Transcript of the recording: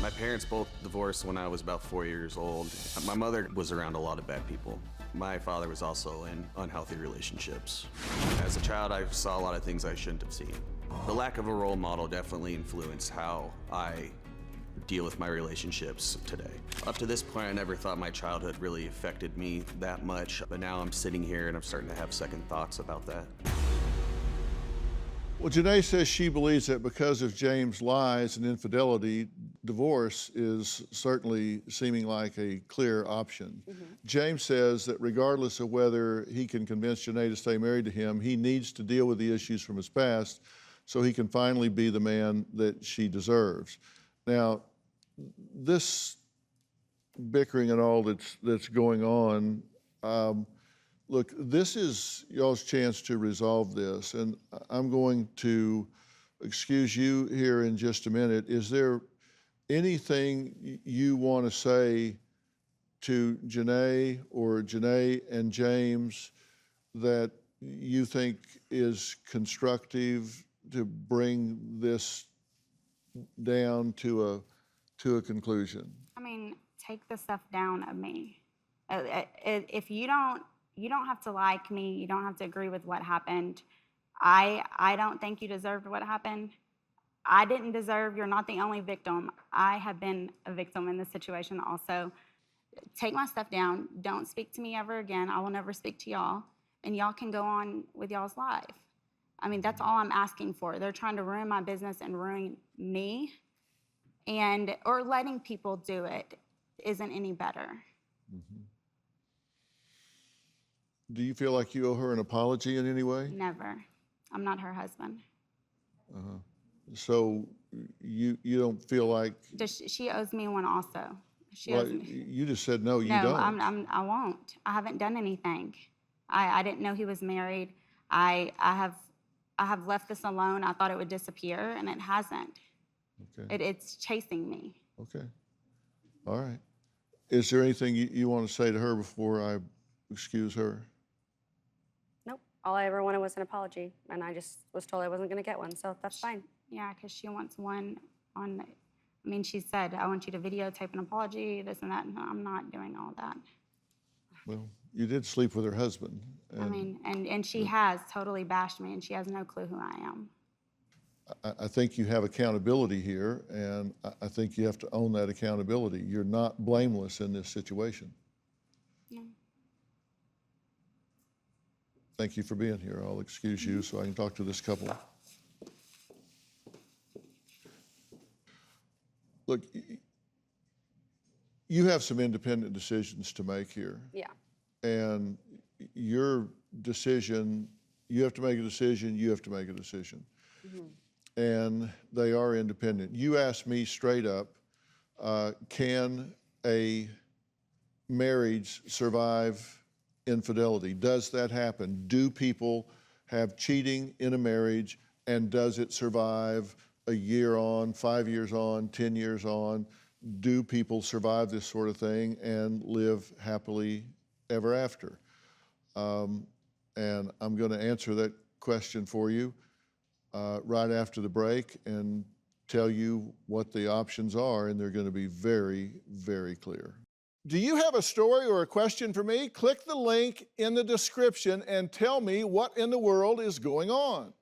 My parents both divorced when I was about 4 years old. My mother was around a lot of bad people. My father was also in unhealthy relationships. As a child, I saw a lot of things I shouldn't have seen. The lack of a role model definitely influenced how I deal with my relationships today. Up to this point, I never thought my childhood really affected me that much, but now I'm sitting here and I'm starting to have second thoughts about that. Well, Jenaye says she believes that because of James' lies and infidelity, divorce is certainly seeming like a clear option. James says that regardless of whether he can convince Jenaye to stay married to him, he needs to deal with the issues from his past so he can finally be the man that she deserves. Now, this bickering and all that's going on, look, this is y'all's chance to resolve this, and I'm going to excuse you here in just a minute. Is there anything you want to say to Jenaye or Jenaye and James that you think is constructive to bring this down to a conclusion? I mean, take the stuff down of me. If you don't have to like me, you don't have to agree with what happened. I don't think you deserved what happened. I didn't deserve, you're not the only victim. I have been a victim in this situation also. Take my stuff down. Don't speak to me ever again. I will never speak to y'all. And y'all can go on with y'all's life. I mean, that's all I'm asking for. They're trying to ruin my business and ruin me. Or letting people do it isn't any better. Do you feel like you owe her an apology in any way? Never. I'm not her husband. So you don't feel like... She owes me one also. Well, you just said no, you don't. I won't. I haven't done anything. I didn't know he was married. I have left this alone. I thought it would disappear, and it hasn't. Okay. It's chasing me. Okay. All right. Is there anything you want to say to her before I excuse her? Nope. All I ever wanted was an apology, and I just was told I wasn't going to get one, so that's fine. Yeah, because she wants one on... I mean, she said, I want you to videotape an apology, this and that. And I'm not doing all that. Well, you did sleep with her husband. I mean, and she has totally bashed me, and she has no clue who I am. I think you have accountability here, and I think you have to own that accountability. You're not blameless in this situation. Yeah. Thank you for being here. I'll excuse you so I can talk to this couple. Look, you have some independent decisions to make here. Yeah. And your decision, you have to make a decision, you have to make a decision. And they are independent. You asked me straight up, can a marriage survive infidelity? Does that happen? Do people have cheating in a marriage, and does it survive a year on, 5 years on, 10 years on? Do people survive this sort of thing and live happily ever after? And I'm going to answer that question for you right after the break and tell you what the options are, and they're going to be very, very clear. Do you have a story or a question for me? Click the link in the description and tell me what in the world is going on.